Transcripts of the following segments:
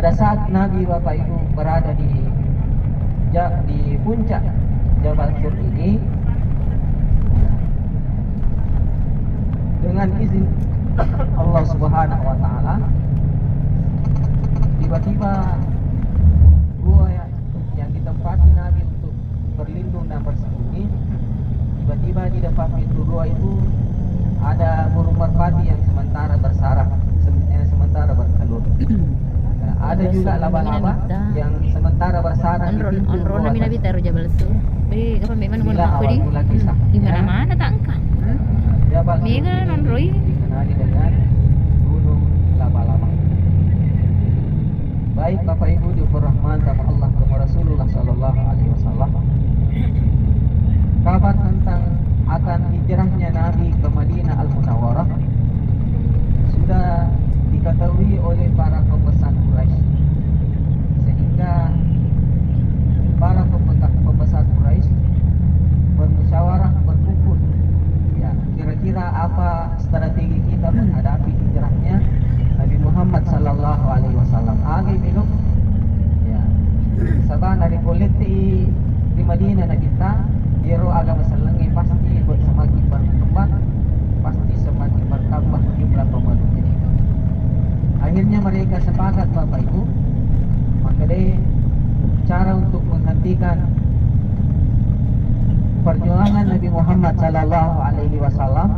pada saat Nabi Bapak Ibu berada di puncak Jabal Sur ini, dengan izin Allah Subhanahu wa taala, tiba-tiba gua yang ditempati Nabi untuk berlindung dan bersembunyi, tiba-tiba di depan pintu gua itu ada burung merpati yang sementara bersarang, sementara bertelur. Ada juga laba-laba yang sementara bersarang di pintu gua. Di mana-mana tangkan. Jabal Sur Mega ini nonroi. dikenali dengan gunung laba-laba. Baik Bapak Ibu dirahmati sama Allah kepada Rasulullah Sallallahu Alaihi Wasallam. Kabar tentang akan hijrahnya Nabi ke Madinah Al-Munawwarah sudah diketahui oleh para pembesar Quraisy, sehingga para pembesar Quraisy bermusyawarah, berkumpul, ya, kira-kira apa strategi kita menghadapi hijrahnya Nabi Muhammad Sallallahu Alaihi Wasallam. Agi belum, ya, sabana dari politik di Madinah na kita, biro agama selengi pasti semakin berkembang, pasti semakin bertambah jumlah pemeluknya. Akhirnya mereka sepakat Bapak Ibu, maka deh cara untuk menghentikan perjuangan Nabi Muhammad Sallallahu Alaihi Wasallam,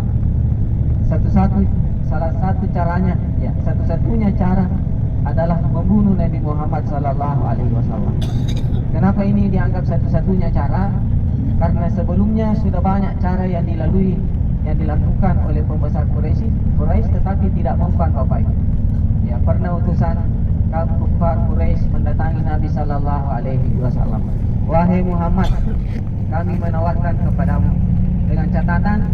salah satu caranya, ya, satu-satunya cara adalah membunuh Nabi Muhammad Sallallahu Alaihi Wasallam. Kenapa ini dianggap satu-satunya cara? Karena sebelumnya sudah banyak cara yang dilakukan oleh pembesar Quraisy, tetapi tidak mempan Bapak Ibu. Ya, pernah utusan kaum kufar Quraisy mendatangi Nabi Sallallahu Alaihi Wasallam. Wahai Muhammad, kami menawarkan kepadamu dengan catatan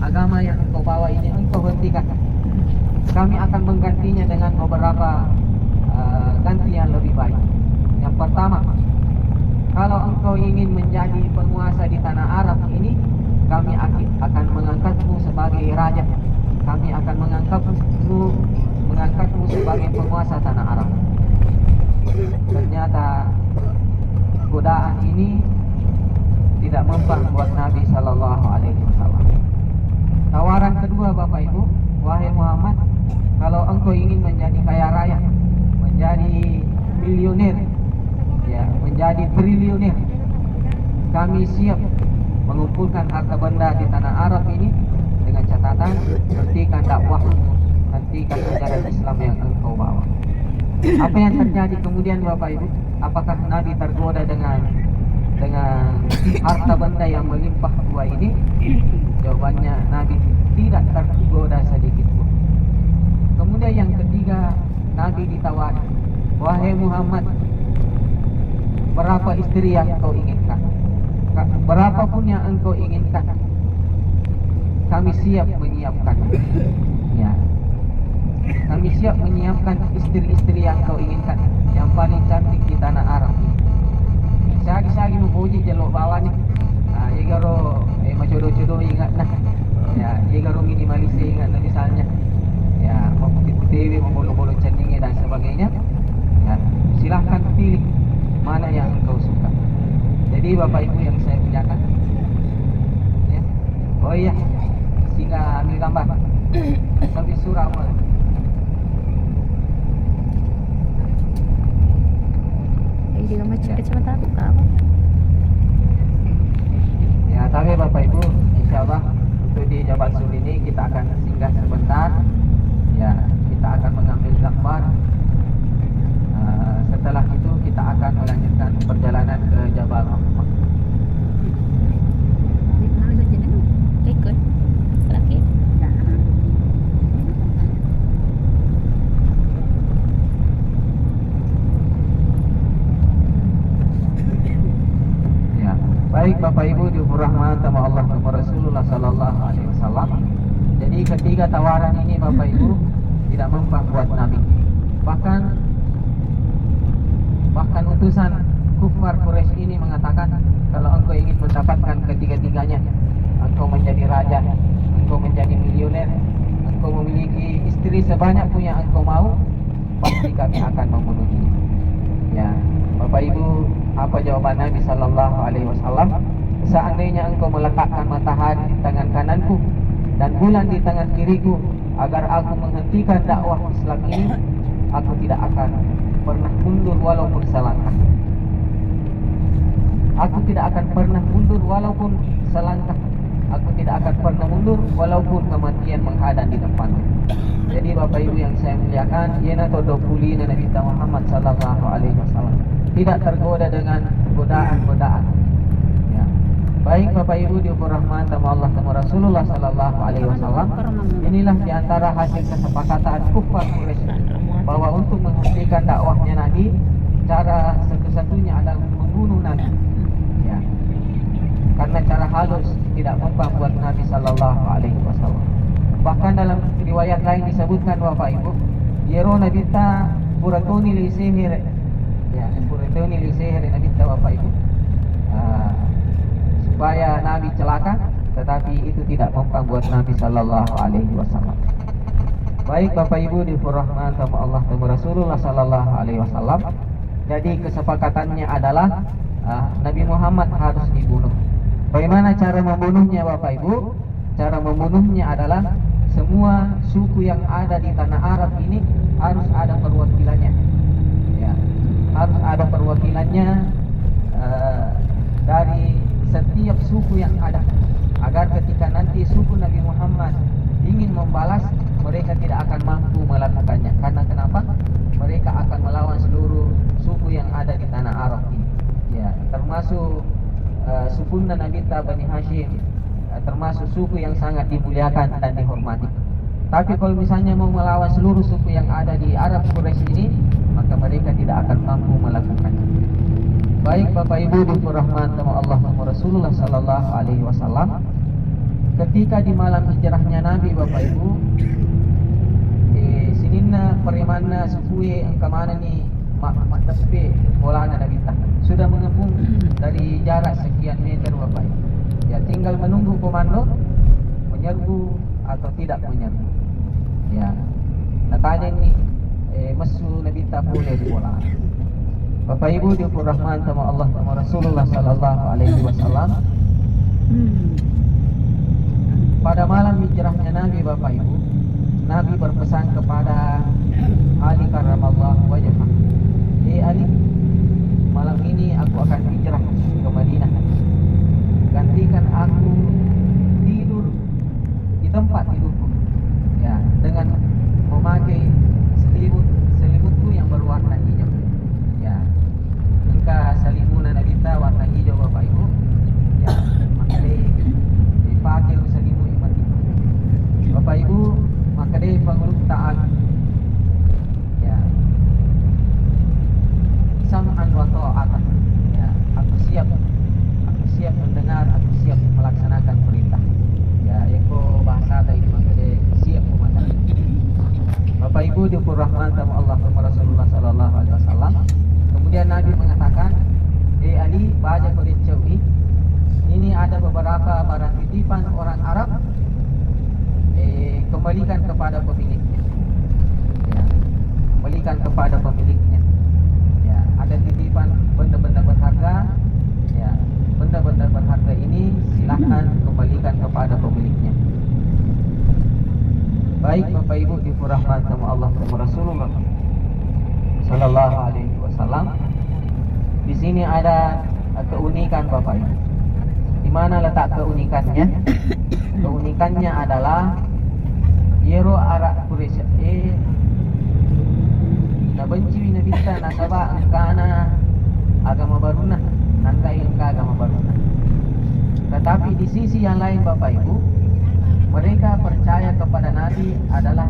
agama yang engkau bawa ini engkau hentikan. Kami akan menggantinya dengan beberapa ganti yang lebih baik. Yang pertama, kalau engkau ingin menjadi penguasa di tanah Arab ini, kami akan mengangkatmu sebagai raja. Kami akan mengangkatmu sebagai penguasa tanah Arab. Ternyata godaan ini tidak mempan buat Nabi Sallallahu Alaihi Wasallam. Tawaran kedua Bapak Ibu, wahai Muhammad, kalau engkau ingin menjadi kaya raya, menjadi milioner, ya, menjadi triliuner, kami siap mengumpulkan harta benda di tanah Arab ini dengan catatan hentikan dakwah, hentikan ajaran Islam yang engkau bawa. Apa yang terjadi kemudian Bapak Ibu? Apakah Nabi tergoda dengan harta benda yang melimpah dua ini? Jawabannya, Nabi tidak tergoda sedikit pun. Kemudian yang ketiga, Nabi ditawari, wahai Muhammad, berapa istri yang kau inginkan? Berapapun yang engkau inginkan, kami siap menyiapkan. Ya, kami siap menyiapkan istri-istri yang kau inginkan, yang paling cantik di tanah Arab. Sagi-sagi mupuji jalur bawah nih. Nah, igaro macodo-codo ingat nah. Ya, igaro minimalis ingat nah misalnya. Ya, mau putih-putih, mau bolo-bolo ceningnya dan sebagainya. Ya, silahkan pilih mana yang engkau suka. Jadi Bapak Ibu yang saya muliakan, ya. Oh iya, sehingga ambil gambar. Sampai surah mulai. Hindi ka macam sa mata ka. Ya, tapi Bapak Ibu, insya Allah untuk di Jabal Sur ini kita akan singgah sebentar. Ya, kita akan mengambil gambar. Setelah itu kita akan melanjutkan perjalanan ke Jabal Rahmah. Ikut. Laki. Ya, baik Bapak Ibu dirahmati sama Allah kepada Rasulullah Sallallahu Alaihi Wasallam. Jadi ketiga tawaran ini Bapak Ibu tidak mempan buat Nabi. Bahkan utusan kufar Quraisy ini mengatakan, kalau engkau ingin mendapatkan ketiga-tiganya, engkau menjadi raja, engkau menjadi milioner, engkau memiliki istri sebanyak pun yang engkau mau, pasti kami akan membunuhnya. Ya, Bapak Ibu, apa jawaban Nabi Sallallahu Alaihi Wasallam? Seandainya engkau meletakkan matahari di tangan kananku dan bulan di tangan kiriku agar aku menghentikan dakwah Islam ini, aku tidak akan pernah mundur walaupun selangkah. Aku tidak akan pernah mundur walaupun selangkah. Aku tidak akan pernah mundur walaupun kematian menghadang di depanku. Jadi Bapak Ibu yang saya muliakan, yana todopuli Nabi Muhammad Sallallahu Alaihi Wasallam tidak tergoda dengan godaan-godaan. Ya. Baik Bapak Ibu diukur rahmat sama Allah sama Rasulullah Sallallahu Alaihi Wasallam. Inilah diantara hasil kesepakatan kufar Quraisy bahwa untuk menghentikan dakwahnya Nabi, cara satu-satunya adalah membunuh Nabi. Ya. Karena cara halus tidak mempan buat Nabi Sallallahu Alaihi Wasallam. Bahkan dalam riwayat lain disebutkan Bapak Ibu, yero Nabi ta buratoni li sihir, ya buratoni li sihir Nabi ta Bapak Ibu, supaya Nabi celaka, tetapi itu tidak mempan buat Nabi Sallallahu Alaihi Wasallam. Baik Bapak Ibu dirahmati sama Allah dan Rasulullah Sallallahu Alaihi Wasallam. Jadi kesepakatannya adalah Nabi Muhammad harus dibunuh. Bagaimana cara membunuhnya Bapak Ibu? Cara membunuhnya adalah semua suku yang ada di tanah Arab ini harus ada perwakilannya. Ya, harus ada perwakilannya dari setiap suku yang ada, agar ketika nanti suku Nabi Muhammad ingin membalas, mereka tidak akan mampu melakukannya. Karena kenapa? Mereka akan melawan seluruh suku yang ada di tanah Arab ini. Ya, termasuk suku Nabi Bani Hashim, termasuk suku yang sangat dimuliakan dan dihormati. Tapi kalau misalnya mau melawan seluruh suku yang ada di Arab Quraisy ini, maka mereka tidak akan mampu melakukannya. Baik Bapak Ibu dirahmati Allah dan Rasulullah Sallallahu Alaihi Wasallam, ketika di malam hijrahnya Nabi Bapak Ibu, sininna perimanna sukuye angkamana ni maktasbe bolana Nabi sudah mengepung dari jarak sekian meter Bapak Ibu. Ya, tinggal menunggu komando menyerbu atau tidak menyerbu. Ya, natanya ini mesu Nabi tak boleh dibola. Bapak Ibu diukur rahman sama Allah sama Rasulullah Sallallahu Alaihi Wasallam. Pada malam hijrahnya Nabi Bapak Ibu, Nabi berpesan kepada Ali karramallahu wajhah, Ali, malam ini aku akan hijrah ke Madinah. Gantikan aku tidur di tempat tidurku, ya, dengan memakai selimutku yang berwarna hijau. Ya, engkau selimuna Nabi ta warna hijau Bapak Ibu. Ya, maka dipakai selimut iman itu. Bapak Ibu, maka dia pengeluk ta'al. Ya, sam'an wa ta'atan. Ya, aku siap mendengar, aku siap melaksanakan perintah. Ya, eko bahasa tadi maka dia siap memandang. Bapak Ibu diukur rahmat sama Allah dan Rasulullah Sallallahu Alaihi Wasallam. Kemudian Nabi mengatakan, Ali, baca perintah ini ada beberapa barang titipan orang Arab, kembalikan kepada pemiliknya. Ya, kembalikan kepada pemiliknya. Ya, ada titipan benda-benda berharga. Ya, benda-benda berharga ini silahkan kembalikan kepada pemiliknya. Baik Bapak Ibu dirahmati sama Allah dan Rasulullah Sallallahu Alaihi Wasallam. Di sini ada keunikan Bapak Ibu. Di mana letak keunikannya? Keunikannya adalah yero arak Quraisy na benci Nabi ta nasaba angkana agama baruna, nangkai engka agama baruna. Tetapi di sisi yang lain Bapak Ibu, mereka percaya kepada Nabi adalah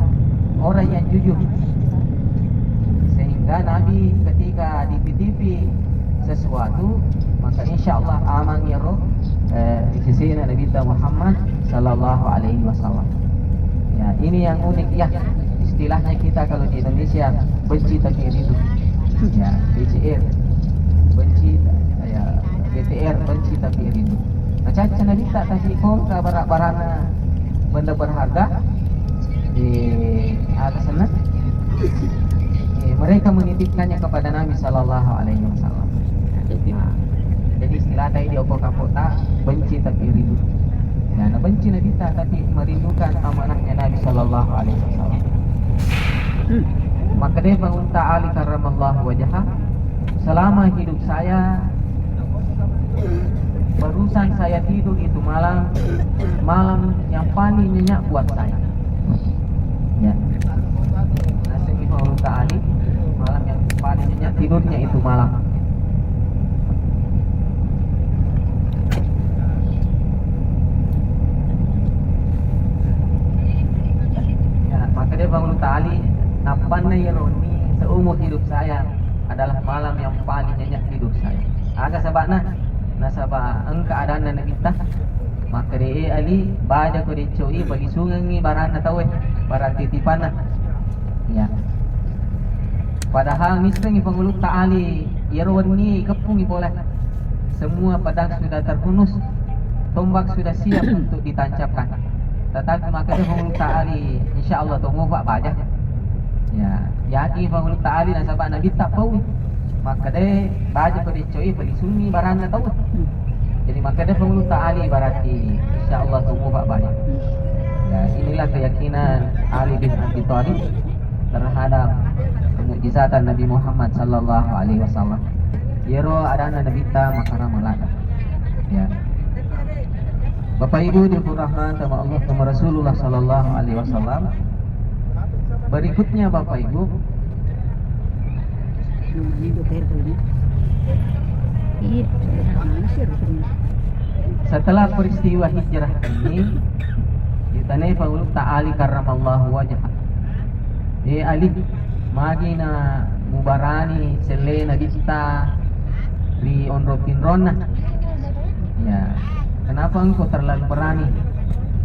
orang yang jujur. Sehingga Nabi ketika dititipi sesuatu, maka insya Allah aman ya roh di sisi Nabi Muhammad Sallallahu Alaihi Wasallam. Ya, ini yang unik ya, istilahnya kita kalau di Indonesia benci tapi rindu. Ya, BCR benci, ya BTR benci tapi rindu. Nah, caca Nabi tak tadi kok barang-barang benda berharga di atas sana, mereka menitipkannya kepada Nabi Sallallahu Alaihi Wasallam. Jadi istilah tadi di opo kapota benci tapi rindu. Ya, nah benci na kita tapi merindukan amanahnya Nabi Sallallahu Alaihi Wasallam. Maka dia bangun ta'ali karramallahu wajah. Selama hidup saya, barusan saya tidur itu malam yang paling nyenyak buat saya. Ya. Nasib bangun ta'ali, malam yang paling nyenyak tidurnya itu malam. Maka dia bangun ta'ali napanna yaroni seumur hidup saya adalah malam yang paling nyenyak hidup saya. Agak sabana nasaba ang keadaan na kita maka dia ali baca ko di coi bagi sungai baran na tawe baran titipan na. Ya. Padahal misal panguluk ta'ali yaroni kepung ipola. Semua pedang sudah terhunus, tombak sudah siap untuk ditancapkan. Tetapi maka dia panguluk ta'ali insyaallah tunggu pak baca. Ya, yaki panguluk ta'ali nasaba na kita pau. Maka dia baca ko di coi bagi sungai baran na tawe. Jadi maka dia panguluk ta'ali berarti insyaallah tunggu pak baca. Ya, inilah keyakinan Ali bin Abi Thalib terhadap mukjizatan Nabi Muhammad sallallahu alaihi wasallam. Yero adana Nabi ta makara malaka. Ya. Bapak Ibu dirahmati sama Allah sama Rasulullah sallallahu alaihi wasallam. Berikutnya Bapak Ibu, setelah peristiwa hijrah ini ditanai panguluk ta'ali karramallahu wajah. Ali magi na mubarani sele na kita di onropin rona. Ya, kenapa engkau terlalu berani?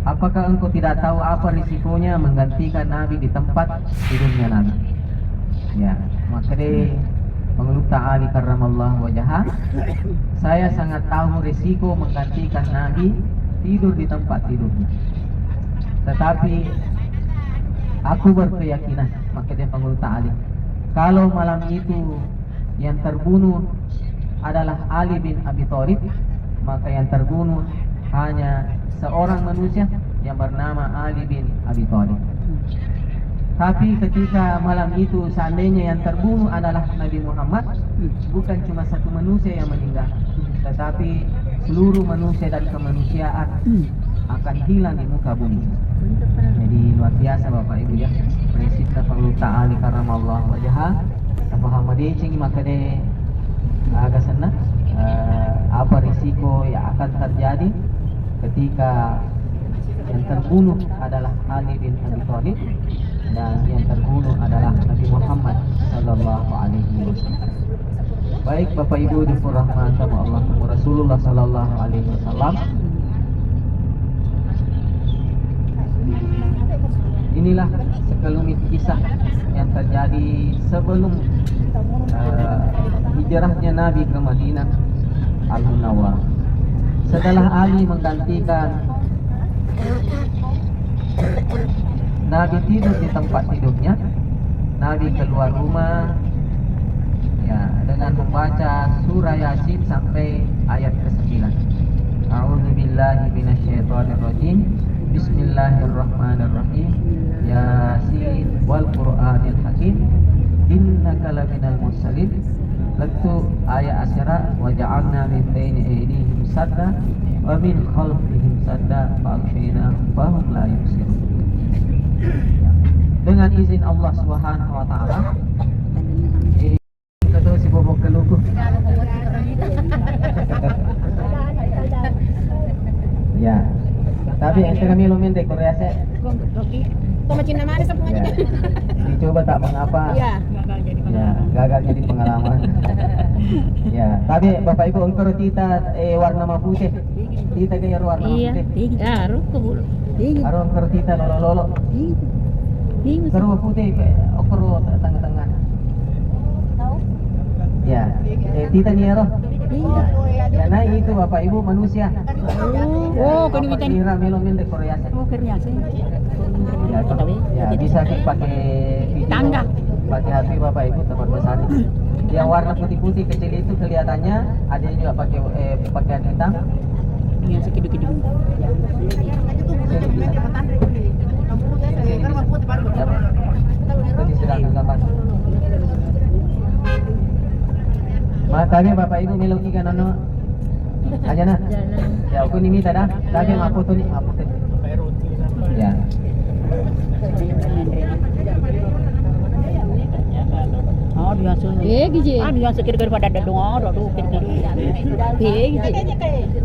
Apakah engkau tidak tahu apa risikonya menggantikan Nabi di tempat tidurnya Nabi? Ya, maka dia panguluk ta'ali karramallahu wajah. Saya sangat tahu risiko menggantikan Nabi tidur di tempat tidurnya. Tetapi aku berkeyakinan, maka dia panguluk ta'ali, kalau malam itu yang terbunuh adalah Ali bin Abi Thalib, maka yang terbunuh hanya seorang manusia yang bernama Ali bin Abi Thalib. Tapi ketika malam itu seandainya yang terbunuh adalah Nabi Muhammad, bukan cuma satu manusia yang meninggal, tetapi seluruh manusia dan kemanusiaan akan hilang di muka bumi. Jadi luar biasa Bapak Ibu ya. Prinsip panguluk ta'ali karramallahu wajah. Paham cing maka de agak senang apa risiko yang akan terjadi ketika yang terbunuh adalah Ali bin Abi Thalib dan yang terbunuh adalah Nabi Muhammad sallallahu alaihi wasallam. Baik Bapak Ibu dirahmati sama Allah Rasulullah sallallahu alaihi wasallam. Inilah sekelumit kisah yang terjadi sebelum hijrahnya Nabi ke Madinah Al-Munawwarah. Setelah Ali menggantikan Nabi tidur di tempat tidurnya, Nabi keluar rumah ya dengan membaca surah Yasin sampai ayat ke-9. A'udzubillahi minasyaitonirrajim. Bismillahirrahmanirrahim. Yasin wal Qur'anil Hakim. Innaka laminal mursalin. Letu ayat asyara wa ja'alna min baini aydihim sadda wa min khalfihim sadda fa'aghshaynahum fahum la yubsirun. Dengan izin Allah Subhanahu wa taala. Kata si bobok keluku. Ya. Tapi ente kami lumin dek Korea se. Kau macam nama ada sama Ya. Dicoba tak mengapa. Ya. Ya, gagal jadi pengalaman. Ya, tapi Bapak Ibu engkau tita warna putih. Tita gaya warna Iya, putih. taruh ke bulu. Aro engkau tita lolo. Engkau putih engkau tengah-tengah. Tahu? Ya. Tita ni aro. Ya, nah itu Bapak Ibu manusia. Oh, kau ni bitan. Kira melomen de Korea se. Oh, kerja sih. Ya, bisa pakai video, Tangga. pakai HP Bapak Ibu teman besar. Yang warna putih-putih kecil itu kelihatannya ada yang juga pakai pakaian hitam. Yang sekidu-kidu. Tadi sedang gambar. Makanya Bapak Ibu meloki kan ono. Aja na. Ya aku ni minta dah. Lagi apa tu ni? Apa tu? Ya. Oh, biasa. Begi je. Ah, biasa kira-kira pada ada doa, ada kira-kira. Begi je.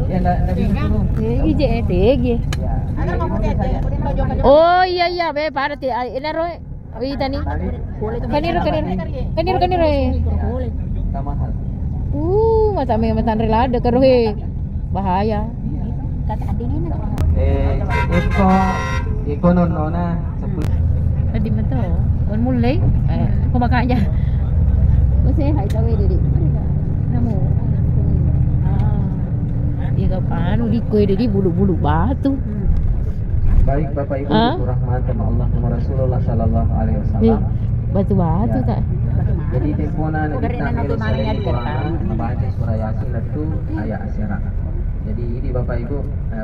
Ya Nabi itu. Begi je, begi. Ya. Oh iya be parati. Inaro ita ni. Kaniro. Tak mahal. Mata me matan relada karo he. Bahaya. Iko nona 10. Tadi mata. Kon mulai. Kau makan aja. Kau sehat tahu dia. Kamu. Dia kapan dikoi dia bulu-bulu batu. Baik Bapak Ibu dirahmati Allah sama Rasulullah sallallahu alaihi wasallam. Batu-batu tak. Jadi tempona kita melu selain Quran membaca surah Yasin itu ayat asyara. Jadi ini Bapak Ibu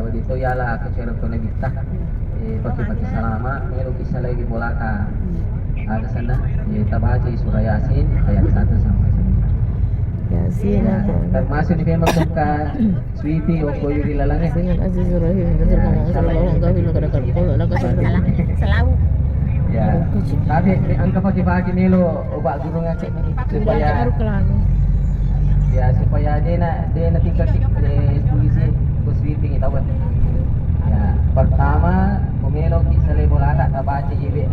begitu ialah kecerok Nabi kita pakai salama melu kisah lagi bolaka. Ada sana kita baca surah Yasin ayat 1 sampai 9. Yasin apa? Termasuk di memang buka sweetie o koyuri lalangnya. Dengan Azizurrahim Selalu. Ya. Tapi angka pagi-pagi melo obat guru ngacik supaya supaya dia nak tinggal di polisi ke sweeping itu kan. Ya, pertama pemelo kisah bolaka tak baca ibe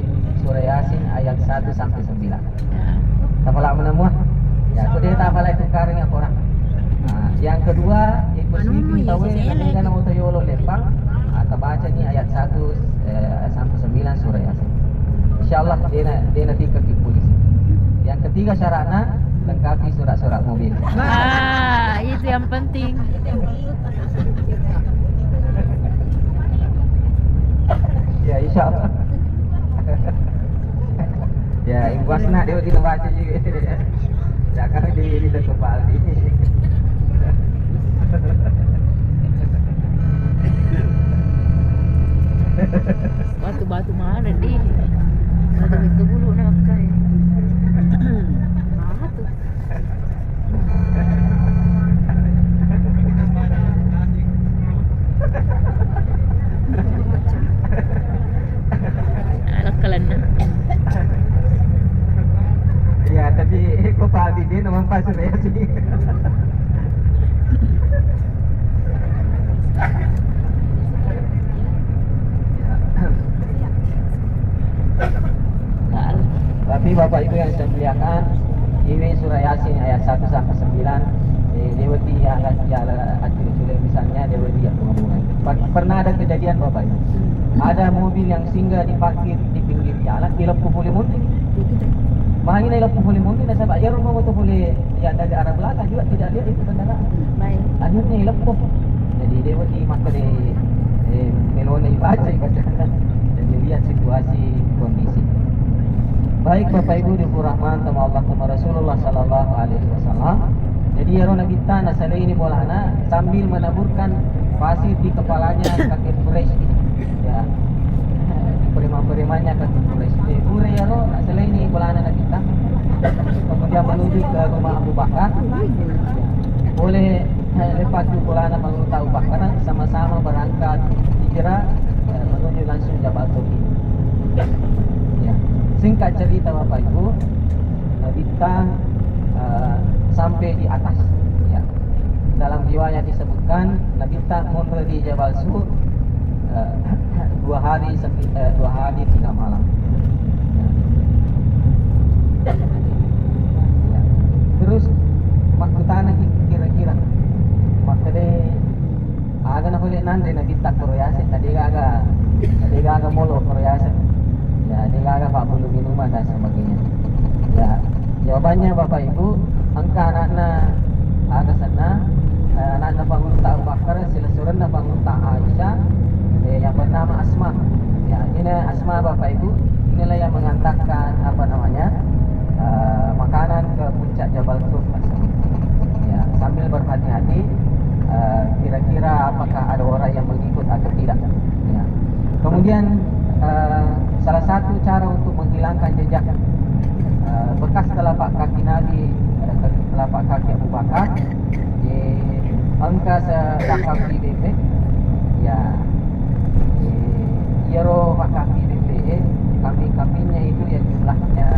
surah Yasin ayat 1 sampai 9. Tak pula menemuah. Ya, aku dia tak pula tukar dengan orang. Yang kedua ikut sweeping tahu kan mau tayolo lempang atau baca ni ayat 1 sampai 9 surah Yasin. InsyaAllah dia nanti ke polisi. Yang ketiga syaratnya lengkapi surat-surat mobil. Itu yang penting. Ya insyaAllah. Ya imbas nak dia tidak baca juga. Jangan dia ini dah kembali. Batu-batu mana di? Batu itu bulu nak pakai. Batu. Anak kalian. Ya tapi kok Pak Abi dia nama pas saya sih. Tapi Bapak Ibu yang saya muliakan, ini surah Yasin ayat 1 sampai 9. Dewati yang akhir misalnya dewati yang penghubungan. Pernah ada kejadian Bapak Ibu. Ada mobil yang singgah diparkir di pinggir jalan, dilepuh boleh mundi. Mahangin dilepuh boleh mundi, dan saya ya rumah motor boleh yang dari arah belakang juga tidak lihat itu kendaraan. Baik. Akhirnya dilepuh. Jadi dewati maka di melone baca. Jadi lihat situasi kondisi. Baik Bapak Ibu dirahmati sama Allah sama Rasulullah sallallahu alaihi wasallam. Jadi ya Nabi tanah saya ini bolana sambil menaburkan pasir di kepalanya kaki Quraisy ini. Ya. Preman-premannya kaki Quraisy. Pure ya lo saya ini bolana Nabi tanah. Kemudian menuju ke rumah Abu Bakar. Boleh lepas itu bolana menguta Abu Bakar sama-sama berangkat hijrah menuju langsung Jabal Turki. Ya. Singkat cerita Bapak Ibu, Nabi sampai di atas. Ya. Dalam riwayat disebutkan Nabi mundur di Jabal Sur 2 hari 3 malam. Ya. Ya. Terus makutana kira-kira makade aga na huli nande Nabi Korease tadi aga molo Korease. Ya, dia agak Pak bulu minuman dan sebagainya. Ya, jawabannya Bapak Ibu, angka anak-anak agak sana, anak-anak pengunta Abu Bakar, silasuran pengunta Aisyah, yang bernama Asma. Ya, ini Asma Bapak Ibu, inilah yang mengantarkan apa namanya Kemudian salah satu cara untuk menghilangkan jejak bekas telapak kaki Nabi, telapak kaki Abu Bakar di angka kaki BP, ya Yero kaki BP, kambing-kambingnya itu ya jumlahnya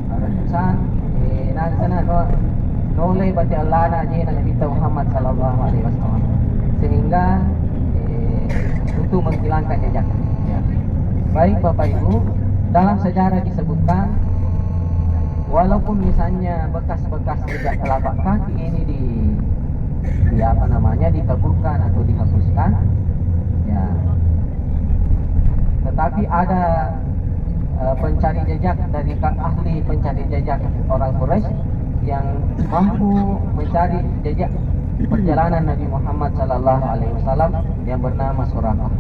ratusan. Nah sana nolai baca Allah aja Nabi kita Muhammad Sallallahu Alaihi Wasallam, sehingga untuk menghilangkan jejak. Ya. Baik Bapak Ibu, dalam sejarah disebutkan, walaupun misalnya bekas-bekas jejak telapak kaki ini dikaburkan atau dihapuskan, ya, tetapi ada pencari jejak dari ahli pencari jejak orang Quraisy yang mampu mencari jejak perjalanan Nabi Muhammad Sallallahu Alaihi Wasallam yang bernama Suraqah.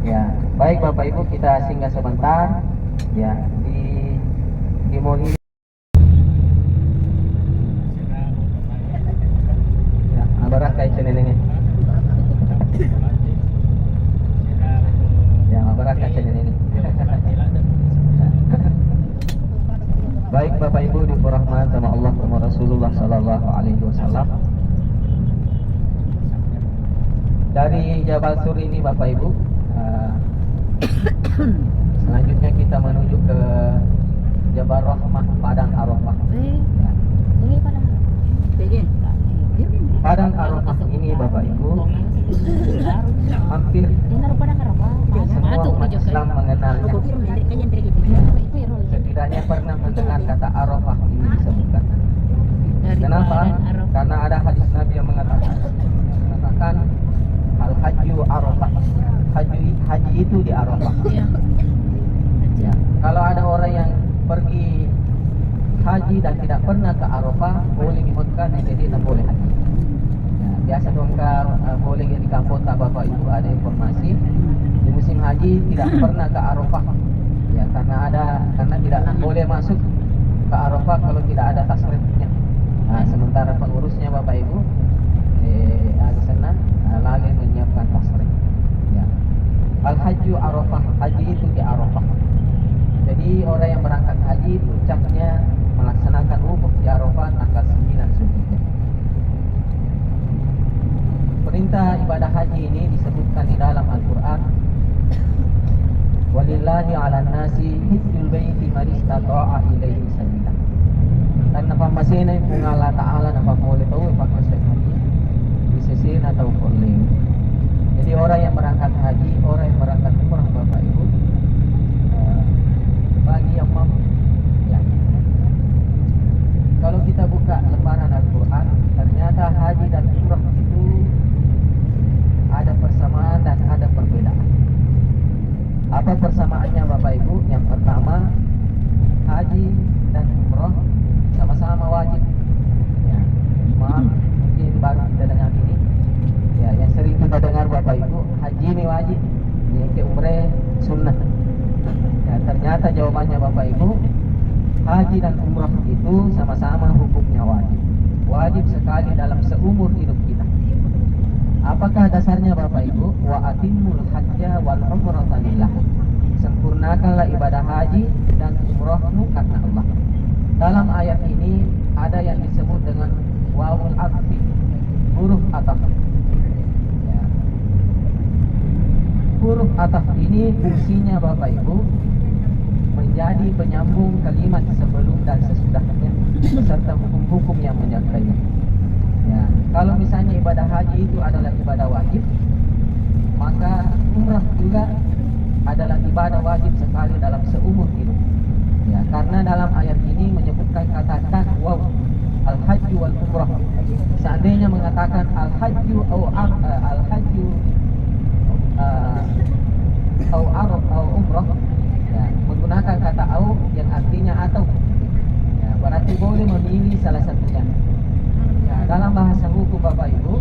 Ya, baik Bapak Ibu, kita singgah sebentar ya di Moli. Ya, abarah kay chenenenge. Ya, abarah kay chenenenge. Baik Bapak Ibu dirahmati sama Allah sama Rasulullah Sallallahu Alaihi Wasallam. Dari Jabal Sur ini Bapak Ibu, selanjutnya kita menuju ke Jabal Rahmah, Padang Arafah. Ya. Ini Padang. Padang Arafah ini Bapak Ibu hampir semua umat Islam mengenalnya. Setidaknya pernah mendengar kata Arafah ini disebutkan. Kenapa? Karena ada hadis Nabi yang mengatakan Al-Hajju Arafah. Haji itu di Arafah. Ya. Kalau ada orang yang pergi haji dan tidak pernah ke Arafah, boleh di Mekah, jadi tidak boleh haji. Ya, biasa dongkar boleh di kampung tak Bapak Ibu ada informasi di musim haji tidak pernah ke Arafah. Ya, karena tidak boleh masuk ke Arafah kalau tidak ada tasrifnya. Nah, sementara pengurusnya Bapak Ibu di sana lagi menyiapkan tasrif. Ya. Al-Hajju Arafah, haji itu di Arafah. Jadi orang yang berangkat haji puncaknya melaksanakan wukuf di Arafah tanggal 9 Zulhijjah. Perintah ibadah haji ini disebutkan di dalam Al-Qur'an. Walillahi 'alan nasi hajjul baiti man istata'a ilaihi sabila. Dan napamasina kung Allah Ta'ala napamuli tahu ipagmasay haji bisisin atau kuling. Jadi orang yang berangkat haji, orang yang berangkat umrah Bapak Ibu, bagi yang mampu, ya. Kalau kita buka lembaran Al-Quran, ternyata haji dan umrah itu ada persamaan dan ada perbedaan. Apa persamaannya Bapak Ibu? Yang pertama, haji dan umrah sama-sama wajib. Ya, maaf, mungkin baru kita dengar ini. Ya, yang sering kita dengar Bapak Ibu, haji ini wajib, yang umrah sunnah. Ya, ternyata jawabannya Bapak Ibu, haji dan umrah itu sama-sama hukumnya wajib. Wajib sekali dalam seumur hidup kita. Apakah dasarnya Bapak Ibu? Wa atimul hajja wal umrata lillah. Sempurnakanlah ibadah haji dan umrahmu karena Allah. Dalam ayat ini ada yang disebut dengan wawul atfi, huruf ataf. Ya. Huruf ataf ini fungsinya Bapak Ibu menjadi penyambung kalimat sebelum dan sesudahnya beserta hukum-hukum yang menyertainya. Ya, kalau misalnya ibadah haji itu adalah ibadah wajib, maka umrah juga adalah ibadah wajib sekali dalam seumur hidup. Ya, karena dalam ayat ini menyebutkan kata waw, al-hajju wal umrah. Seandainya mengatakan al-hajju au umrah, ya, menggunakan kata au yang artinya atau, ya, berarti boleh memilih salah satunya. Ya, dalam bahasa hukum Bapak Ibu,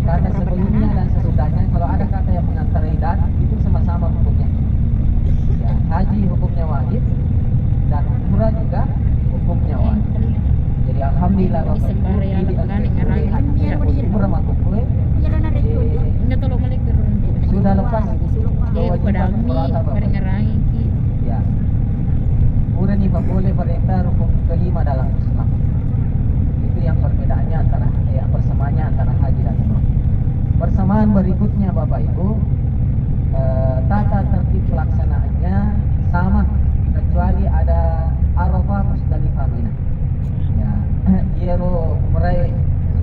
kata sebelumnya dan sesudahnya, kalau ada kata yang mengantara dan itu sama-sama hukumnya. Ya, haji hukumnya wajib dan umrah juga hukumnya wajib. Jadi alhamdulillah Bapak Ibu, ini umrah makhluk sudah lepas Dia kewajiban padami, umrah Bapak. pada ngerangi ki. Ya. Kemudian ini boleh perintah rukun kelima dalam Islam. Itu yang perbedaannya antara persamaannya antara haji dan umrah. Persamaan berikutnya Bapak Ibu, tata tertib pelaksanaannya sama kecuali ada Arafah Musdalifah Mina. Ya, Yero meraih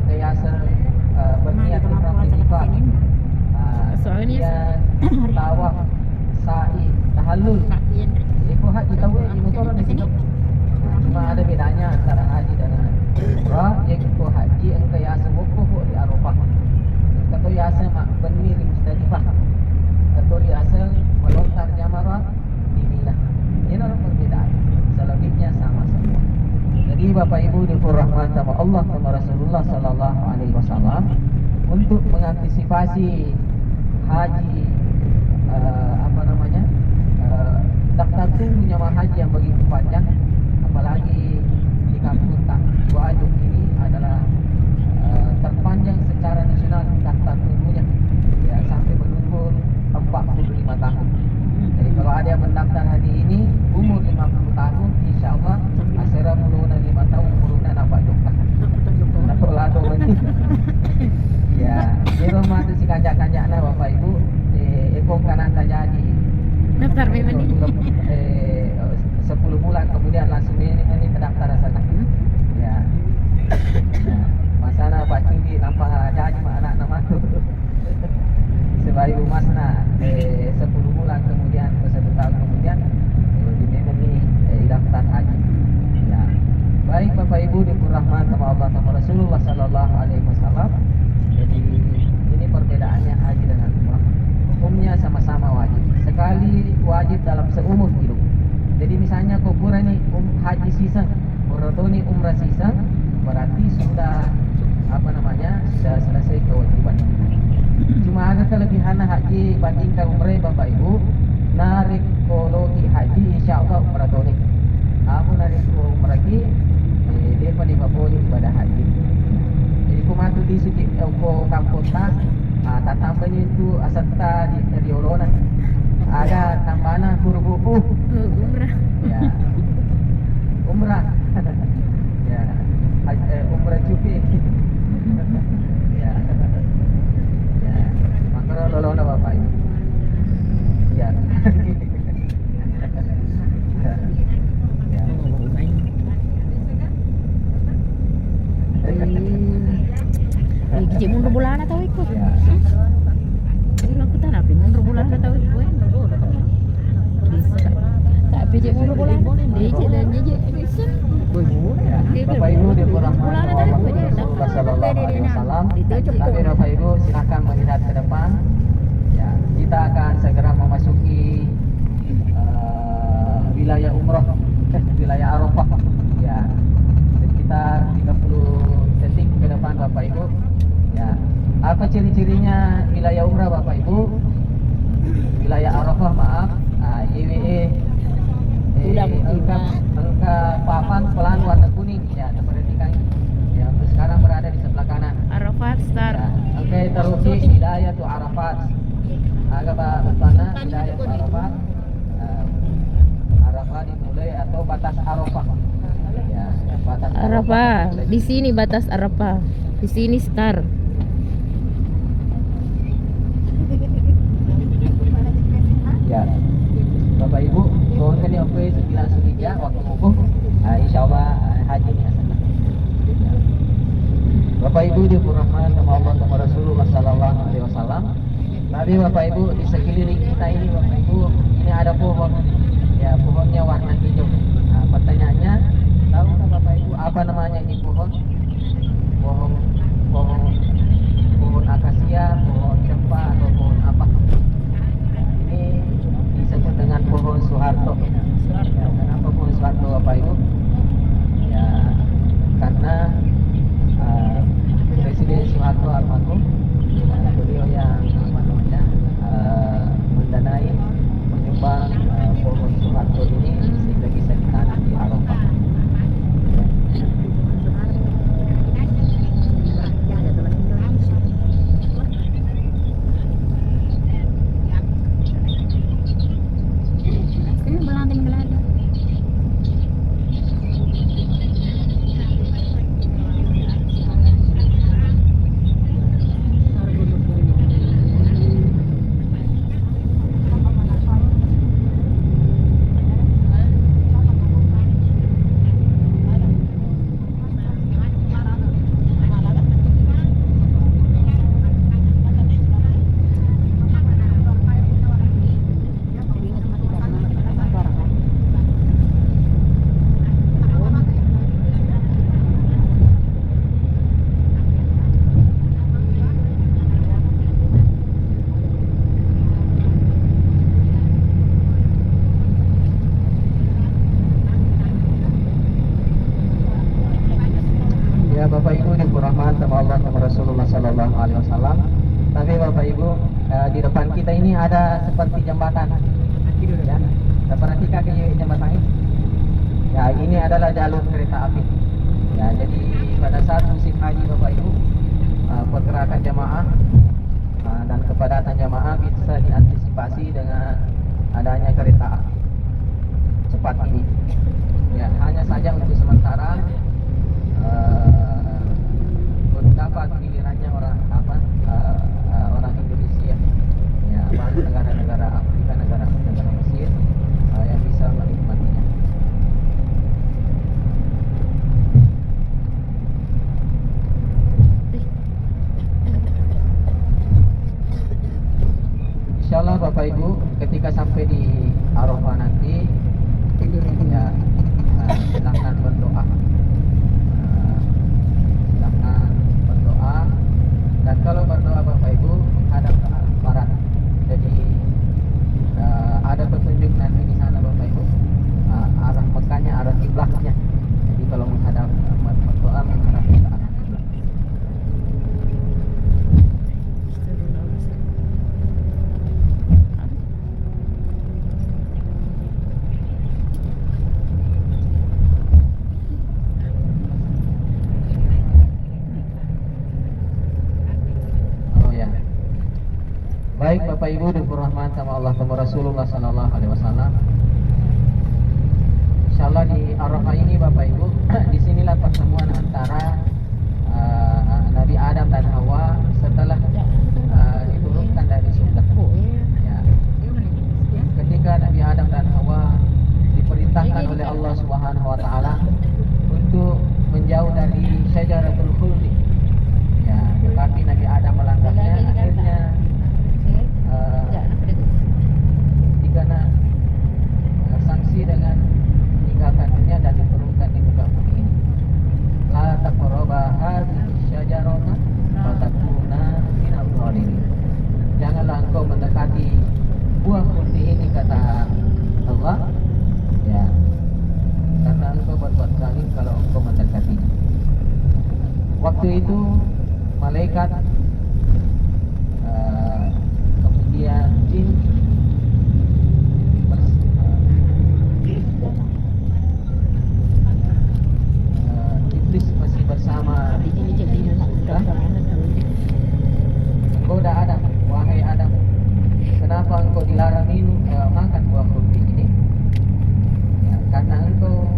kayasa berniat ihram penifat. Soalnya Kemudian tawaf, sa'i, tahallul. Itu haji tahu di motor di situ. Cuma ada bedanya antara haji dan umrah, yaitu haji yang kayasa wukuf di Arafah. Atau biasa mak benir di Musdalifah. Atau biasa melontar jamarat di Mina. Ini adalah perbedaan. Selebihnya sama semua. Jadi Bapak Ibu dirahmati sama Allah sama Rasulullah sallallahu alaihi wasallam, untuk mengantisipasi haji daftar tunggu jamaah haji yang begitu panjang, apalagi di kampung Wajuk ini adalah terpanjang secara nasional daftar tunggunya, ya, sampai menunggu 45 tahun. Jadi kalau ada yang mendaftar hari ini umur 50 tahun, insya Allah asera muluna 5 tahun muluna nampak jokah atau lado ini. Ya, di rumah itu si kanjak-kanjaknya Bapak Ibu, ekor kanan terjadi daftar memang ini. 10 bulan kemudian langsung ini terdaftar sana. Ya. Nah, masalah Pak Cudi nampak jadi anak nama tu. Sebagai masna 10 bulan kemudian atau 1 tahun kemudian di memang daftar haji. Ya. Baik Bapak Ibu dirahmati sama Allah sama Rasulullah sallallahu alaihi wasallam. Jadi ini perbedaannya haji dengan umrah. Hukumnya sama-sama wajib. Sekali wajib dalam seumur hidup. Jadi misalnya kubura ni haji sisa, atau ni umrah sisa, berarti sudah sudah selesai kewajiban. Cuma ada kelebihan haji bandingkan umrah Bapak Ibu. Narik kologi haji insya-Allah umrah tu ni. Aku narik umrah ki dia pada boleh ibadah haji. Jadi kumatu di suci kampung tak tambahnya itu asata di Orona. Ada tambahan huruf Umrah. ya. Umrah. Ya. Umrah cuti. Ya. Ya. Maka lolona Bapak Ibu. Ya. Ya. Ya. Gigi mundur bulan atau ikut? Ya. Ini aku tak nabi mundur bulan atau ikut? Tak pijak mundur bulan. Dia je dan je bisa. Ya, Bapak Ibu dirahmati Allah Rasulullah sallallahu alaihi wasallam. Tapi Bapak Ibu silakan melihat ke depan. Ya, kita akan segera memasuki wilayah umrah, wilayah Arafah. Ya, sekitar 30 detik ke depan Bapak Ibu. Ya, apa ciri-cirinya wilayah umrah Bapak Ibu? Wilayah Arafah, maaf, YWE angka papan pelan warna kuning, ya, perhatikan. Ya, sekarang berada di sebelah kanan. Arafat start. Ya, angka teruji hidayah tu Arafat. Agak bertanda hidayah tu Arafat. Arafah dimulai atau batas Arafah. Ya, batas Arafah. Di sini batas Arafah. Di sini start. Ya, Bapak Ibu, mohon kali oke 9 Zulhijjah waktu wukuf. Insyaallah haji ni asal. Bapak Ibu dirahmati sama Allah sama Rasulullah sallallahu alaihi wasallam. Tapi Bapak Ibu di sekeliling kita ini Bapak Ibu, ini ada pohon. Ya, pohonnya warna hijau. Pertanyaannya, tahu tak Bapak Ibu apa namanya ini pohon? Pohon akasia, pohon cempa atau pohon apa? Ini disebut dengan pohon Soeharto. Ya, kenapa pohon Soeharto Bapak Ibu? Ya, karena Presiden Soeharto almarhum, beliau yang mendanai menyumbang pohon Soeharto ini sehingga bisa ditanam di Arafah. Ya Bapak Ibu dirahmati sama Allah sama Rasulullah Sallallahu Alaihi Wasallam. Tapi Bapak Ibu di depan kita ini ada seperti jembatan. Ya, kita perhatikan di jembatan ini. Ya ini adalah jalur kereta api. Ya jadi pada saat musim haji Bapak Ibu pergerakan jamaah dan kepadatan jamaah bisa diantisipasi dengan adanya kereta api cepat ini. Ya hanya saja untuk sementara beberapa gilirannya orang orang Indonesia, ya baru negara-negara Afrika, negara Mesir yang bisa menikmatinya. Insyaallah Bapak Ibu ketika sampai di Arafah nanti ya silakan berdoa. Silakan berdoa, dan kalau berdoa Bapak Ibu menghadap ke arah barat. Jadi ada petunjuk nanti di sana Bapak Ibu arah Mekahnya, arah kiblatnya. Jadi kalau menghadap berdoa menghadap ke arah kiblat. Baik Bapak Ibu dirahmati sama Allah sama Rasulullah Sallallahu Alaihi Wasallam. Insyaallah di Arafah ini Bapak Ibu disinilah pertemuan antara Nabi Adam dan Hawa setelah diturunkan dari surga. Ya. Ketika Nabi Adam dan Hawa diperintahkan oleh Allah Subhanahu Wa Taala untuk menjauh dari syajaratul khuldi. Ya, tetapi Nabi Adam melanggarnya, akhirnya dikena sanksi dengan meninggalkan dunia dan diturunkan di muka bumi ini. La taqraba hadhihi syajarata fatakuna minal zalimin. Janganlah engkau mendekati buah khuldi ini, kata Allah, ya, karena engkau berbuat zalim kalau engkau mendekatinya. Waktu itu malaikat kemudian jin iblis masih bersama surga menggoda Adam. Wahai Adam, kenapa engkau dilarang minum makan buah khuldi ini? Ya, karena engkau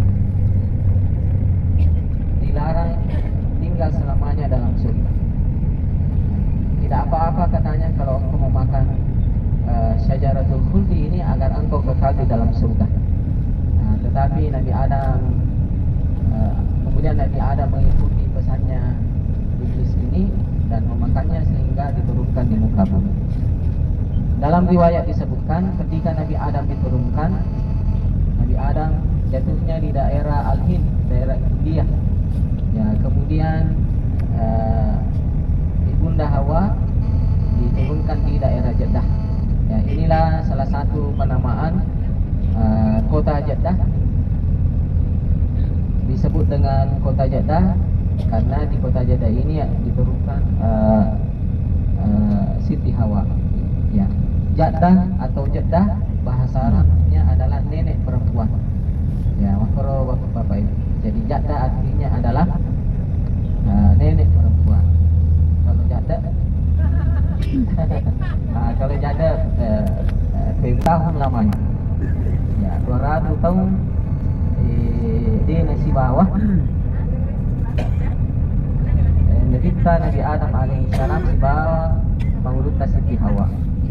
dilarang tinggal selamanya dalam surga. Tidak apa-apa katanya kalau engkau mau makan syajaratul khuldi ini agar engkau kekal di dalam surga. Tetapi Nabi Adam kemudian Nabi Adam mengikuti pesannya iblis ini dan memakannya sehingga diturunkan di muka bumi. Dalam riwayat disebutkan ketika Nabi Adam diturunkan, Nabi Adam jatuhnya di daerah Al-Hind, daerah India. Ya, kemudian Ibunda Hawa diturunkan di daerah Jeddah. Ya, inilah salah satu penamaan kota Jeddah. Disebut dengan kota Jeddah karena di kota Jeddah ini diturunkan Siti Hawa. Ya, Jeddah atau Jeddah bahasa Arabnya adalah nenek perempuan. Ya, makro Bapak Ibu. Jadi Jeddah artinya adalah nenek perempuan. Kalau Jeddah kalau Jeddah tahun lamanya. Ya, 200 tahun di nasi bawah. Kita Nabi Adam alaihissalam si bawah mengurut Siti Hawa.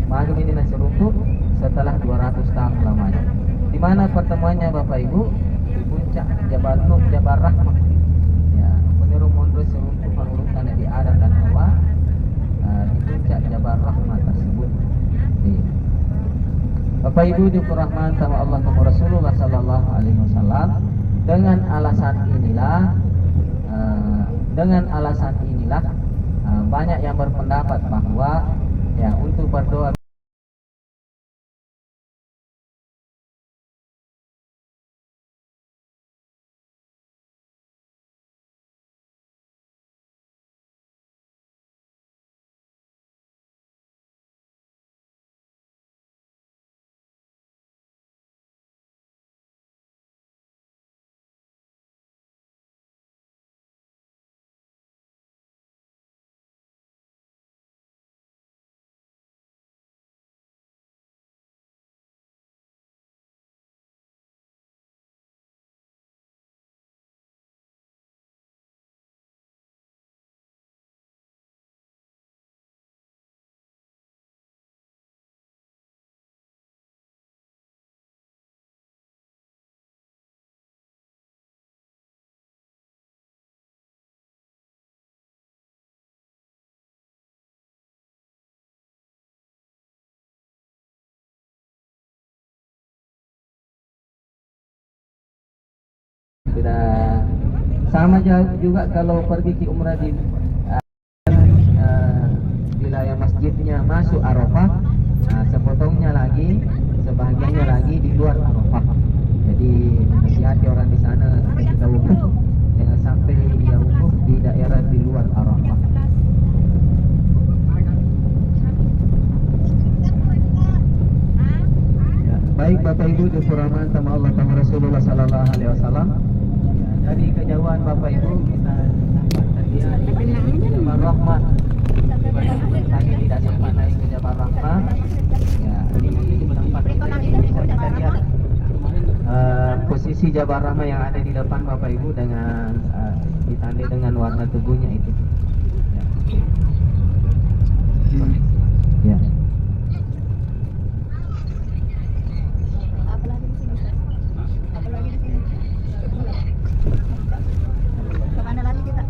Maka ini nasi runtuh setelah 200 tahun lamanya. Di mana pertemuannya Bapak Ibu? Di puncak Jabal Nuh, Jabal Rahmah. Ya, peniru mundur seruntuh pengurutan Nabi Adam dan Hawa di puncak Jabal Rahmah tersebut. Bapak Ibu dirahmati sama Allah sama Rasulullah Sallallahu Alaihi Wasallam. Dengan alasan inilah banyak yang berpendapat bahwa ya untuk berdoa sudah sama juga kalau pergi ke umrah di wilayah masjidnya masuk Arafah, sepotongnya lagi, sebahagiannya lagi di luar Arafah. Jadi nasihati orang di sana ketika wukuf jangan sampai dia wukuf di daerah di luar Arafah. Ya, baik Bapak Ibu dirahmati sama Allah sama Rasulullah Sallallahu Alaihi Wasallam. Ya, dari kejauhan Bapak Ibu kita dapat terlihat Jabal Rahmah. Tadi tidak sempat naik ke Jabal Rahmah. Ya, di tempat ini bisa kita lihat posisi Jabal Rahmah yang ada di depan Bapak Ibu dengan ditandai dengan warna tubuhnya itu. Ya. Ya. Kemana lagi kita?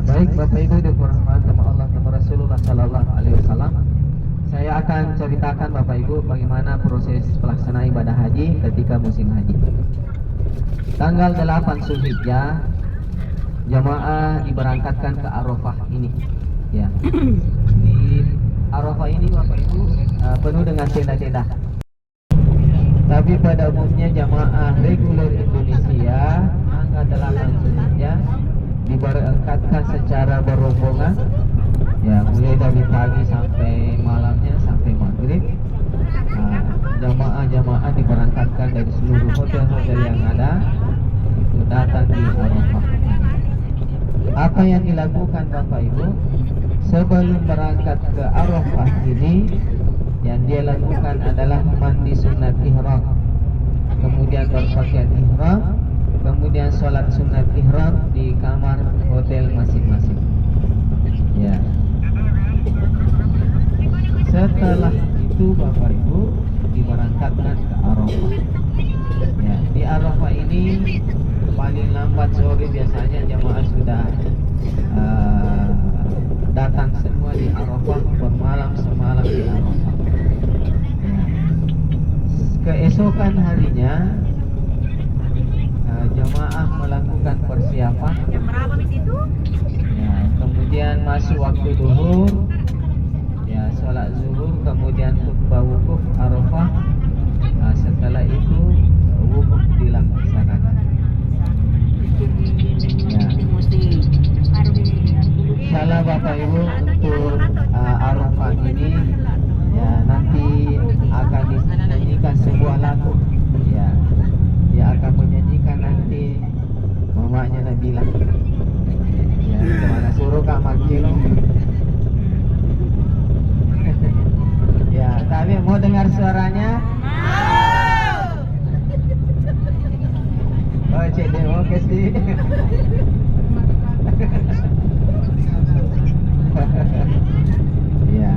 Baik Bapak Ibu dirahmati Allah sama Rasulullah Sallallahu Alaihi Wasallam. Saya akan ceritakan Bapak Ibu bagaimana proses pelaksanaan ibadah haji ketika musim haji. Tanggal 8 Zulhijjah jamaah diberangkatkan ke Arafah ini. Ya. Di Arafah ini Bapak Ibu penuh dengan tenda-tenda. Tapi pada umumnya jamaah reguler Indonesia tanggal 8 Zulhijjah diberangkatkan secara berombongan, ya mulai dari pagi sampai malamnya sampai maghrib. Jamaah-jamaah diberangkatkan dari seluruh hotel-hotel yang ada untuk datang di Arafah. Apa yang dilakukan Bapak Ibu sebelum berangkat ke Arafah ini? Yang dia lakukan adalah mandi sunat ihram, kemudian berpakaian ihram, kemudian sholat sunat ihram di kamar hotel masing-masing. Ya. Setelah itu Bapak Ibu diberangkatkan ke Arafah. Ya, di Arafah ini paling lambat sore biasanya jamaah sudah datang semua di Arafah, bermalam semalam di Arafah. Ya. Keesokan harinya jamaah melakukan persiapan. Ya, kemudian masuk waktu zuhur, ya sholat zuhur, kemudian khutbah wukuf Arafah. Setelah itu wukuf dilaksanakan. Ya. Insyaallah Bapak Ibu untuk Arafah ini ya nanti akan dinyanyikan sebuah lagu. Ya. Dia akan menyanyikan nanti mamanya Nabila. Ya, kemana suruh Kak Makil. Ya, tapi mau dengar suaranya? Oh, cek demokrasi. Ya.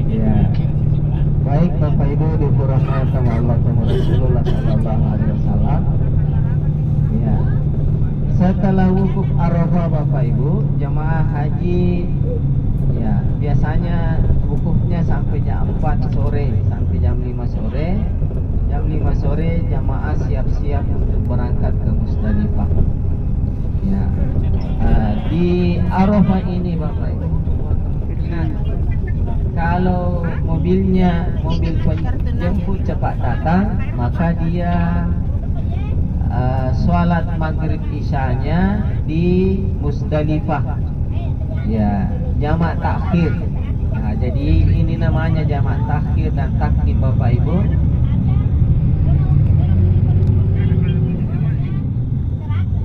Ya. Baik Bapak Ibu dirahmati sama Allah sama Rasulullah Sallallahu Alaihi Wasallam. Ya. Setelah wukuf Arafah Bapak Ibu, jemaah haji ya biasanya wukufnya sampai jam 4 sore sampai jam 5 sore. Jam 5 sore jemaah siap-siap untuk berangkat ke Musdalifah. Ya. Di Arafah ini Bapak Ibu, kalau mobil penjemput cepat datang, maka dia sholat maghrib isyanya di Musdalifah. Ya, jamak takhir. Nah, jadi ini namanya jamak takhir dan takdim Bapak Ibu.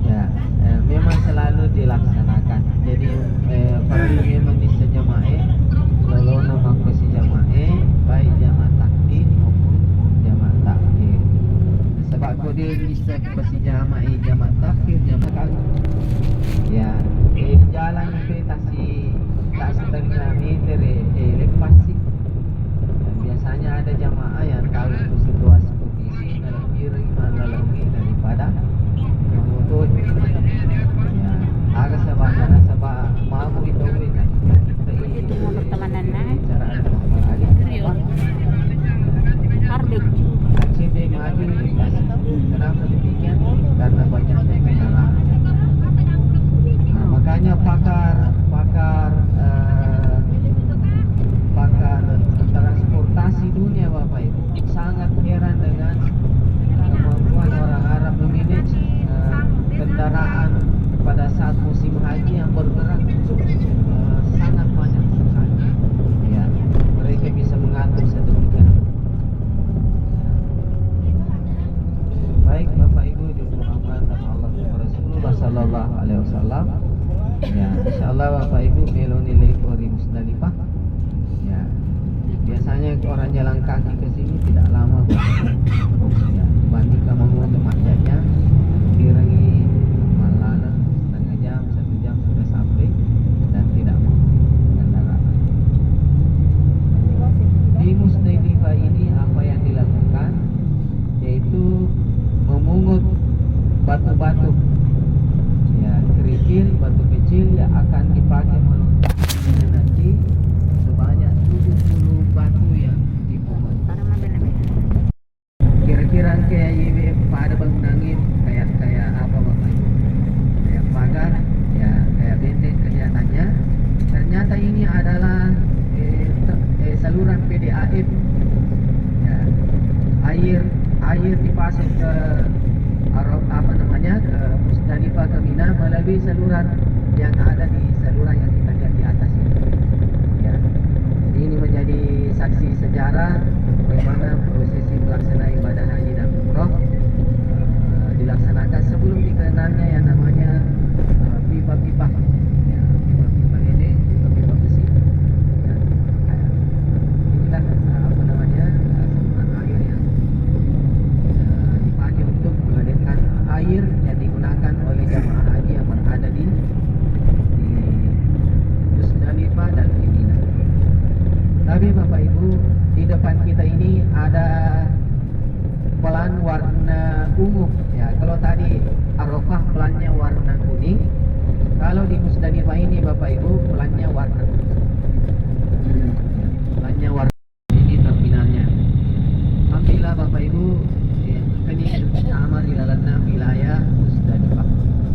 Ya, memang selalu dilaksanakan. Jadi perlu memang disejamae, lalu nama si jamae, baik jamak takdim maupun jamak takhir. Sebab kode bisa besi jamae, jamak takhir, jamak takdim. Ya, jalan itu tak setengah meter lepas sih. biasanya ada jamaah yang kalau itu situasi kondisi dalam diri melalui daripada mengutus ya agak sebab mau itu kan Itu mau pertemanan nah. cara ada Serius. Hardik. Aceh dia maju lintas. Kenapa demikian? Karena banyaknya kendaraan. Nah, makanya pakar transportasi dunia Bapak Ibu sangat heran dengan kemampuan orang Arab memanage kendaraan pada saat musim haji yang bergerak sangat banyak sekali. Ya, mereka bisa mengatur sedemikian. Baik Bapak Ibu dirahmati Allah Rasulullah sallallahu alaihi wasallam. Ya, insyaallah Bapak Ibu melo nilai di Musdalifah. Ya. Biasanya orang jalan kaki ke sini tidak lama Bapak. Ya, bandingkan mengunjungi masjidnya kira-kira malam setengah jam, 1 jam sudah sampai dan tidak mau kendaraan. Di Musdalifah ini apa yang dilakukan yaitu memungut batu-batu ya kerikil, batu kecil yang akan dipakai melontarkan nanti sebanyak 70 batu yang dipungut. Kira-kira kayak IWF pada bangunan kayak apa Bapak Ibu? Kayak pagar ya kayak benteng kelihatannya. Ternyata ini adalah saluran PDAM ya air dipasang ke ke Musdalifah ke Mina melalui saluran yang ada di saluran yang kita lihat di atas ini. Ya. Jadi ini menjadi saksi sejarah bagaimana prosesi pelaksanaan ibadah haji dan umrah dilaksanakan sebelum dikenalnya yang namanya pipa-pipa. Ya, pipa-pipa ini pipa-pipa besi. Ya. Inilah saluran air yang dipakai untuk menghadirkan air yang digunakan oleh jamaah haji yang berada di Musdalifah dan di Mina. Tapi Bapak Ibu, di depan kita ini ada pelan warna ungu. Ya, kalau tadi Arafah pelannya warna kuning, kalau di Musdalifah ini Bapak Ibu pelannya warna kuning. Pelannya warna ini terminalnya. Alhamdulillah Bapak Ibu, ini pertama di dalam wilayah Musdalifah.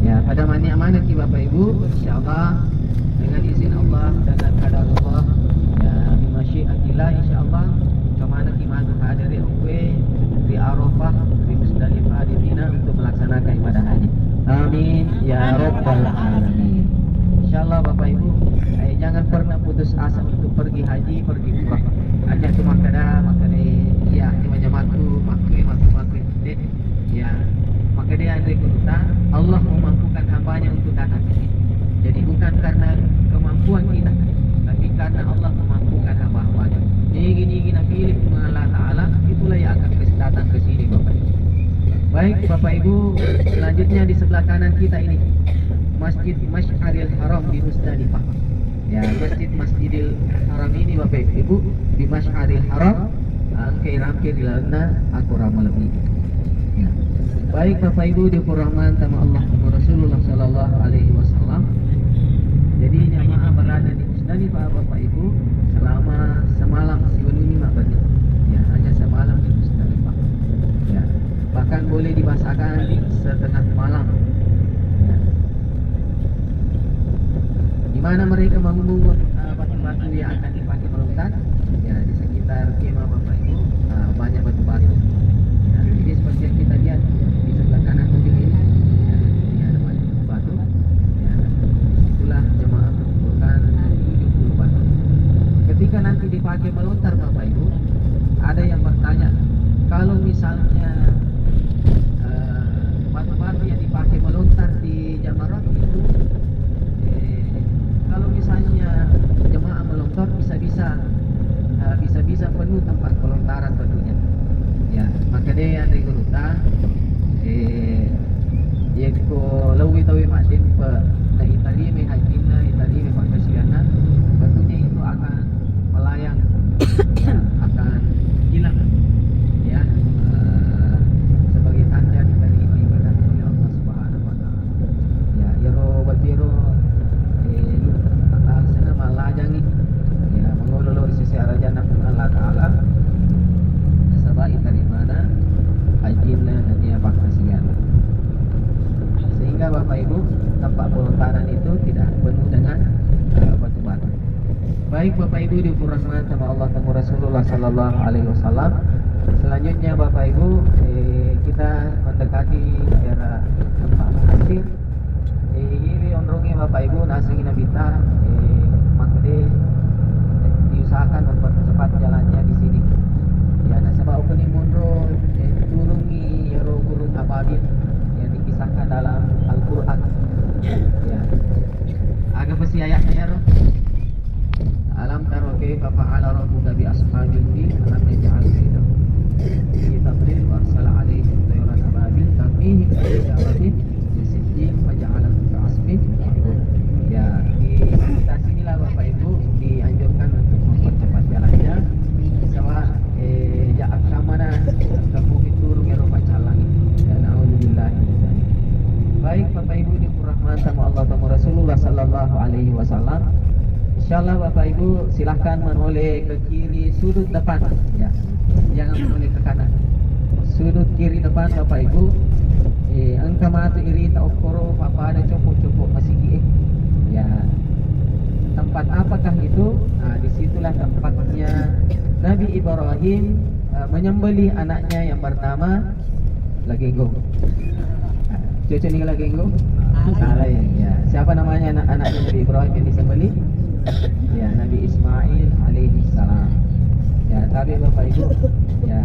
Ya, pada mana ki Bapak Ibu, insyaallah dengan izin Allah dan qadar Allah ya bimasyiatillah insyaallah kemana ki madu hadiri di Arafah, di Musdalifah, di Mina untuk melaksanakan ibadah haji. Amin ya rabbal alamin. Insyaallah Bapak Ibu, jangan pernah putus asa untuk pergi haji, pergi umrah. Hanya cuma kada ya macam maku ya maka dia ada kata Allah memampukan hambanya untuk datang ke sini. Jadi bukan karena kemampuan kita, tapi karena Allah memampukan hamba-hambanya. Ini pilih Allah Ta'ala, itulah yang akan datang ke sini Bapak Ibu. Baik Bapak Ibu, selanjutnya di sebelah kanan kita ini Masjid Masy'aril Haram di Musdalifah. Ya, Masjidil Haram ini Bapak Ibu di Masy'aril Haram hampir di lana aku ramal lebih. Ya. Baik Bapak Ibu dirahmati sama Allah Rasulullah sallallahu alaihi wasallam. Jadi jamaah berada di Musdalifah Bapak Ibu selama semalam ini makanya. Ya, hanya semalam di Musdalifah. Ya. Bahkan boleh dibasakan di setengah malam. Ya. Di mana mereka memungut batu-batu yang akan dipakai melontar. Ya, di sekitar kemah Bapak Ibu banyak batu-batu. Ya, jadi seperti yang kita lihat di sebelah kanan mobil ini, ya, ini ada banyak batu. Ya, itulah jemaah mengumpulkan 70 batu. Ketika nanti dipakai melontar Bapak Ibu, ada yang bertanya, kalau misalnya batu-batu yang dipakai melontar di Jamarat itu, kalau misalnya jemaah melontar bisa penuh tempat pelontaran batunya. Ya, maka dia yang digunakan ya ko lawi tawi madin pa na Italia may hajin na Italia may pagkasiana batunya itu akan melayang ya, akan sehingga Bapak Ibu tempat pelontaran itu tidak penuh dengan batu bata. Baik Bapak Ibu dirahmati sama Allah dan Rasulullah Sallallahu Alaihi Wasallam. Selanjutnya Bapak Ibu kita mendekati daerah tempat hasil. Ini ondrongnya Bapak Ibu nasi nabita makde diusahakan mempercepat jalannya di sini. Ya, nasabah opening mondro turungi yaro burung ababil yang dikisahkan dalam Al-Qur'an. Ya. Agak besi ayatnya roh. Alam taro kaifa fa'ala rabbuka bi ashabil fil alam yaj'al kaidahum fi tadlil wa arsala 'alaihim tayran ababil tarmihim bi jawatin bisijil wa ja'alahum ka'asfin ma'kul. Ya, di sekitar sinilah Bapak Ibu dianjurkan untuk mempercepat jalannya. Sama jaak samana kampung itu ngero pacalang. Ya naudzubillah. Baik Bapak Ibu dirahmati sama Allah dan Rasulullah Sallallahu Alaihi Wasallam. Insyaallah Bapak Ibu silahkan menoleh ke kiri sudut depan, ya, jangan menoleh ke kanan. Sudut kiri depan Bapak Ibu, angka matu iri tak okoro apa ada copok-copok masih ya. Tempat apakah itu? Nah, disitulah tempatnya Nabi Ibrahim menyembelih anaknya yang bernama Lagenggo. Cucu ni Lagenggo? Alay. Ya. Siapa namanya anaknya Nabi Ibrahim yang disembelih? Ya, Nabi Ismail alaihi salam. Ya, tapi Bapak Ibu, ya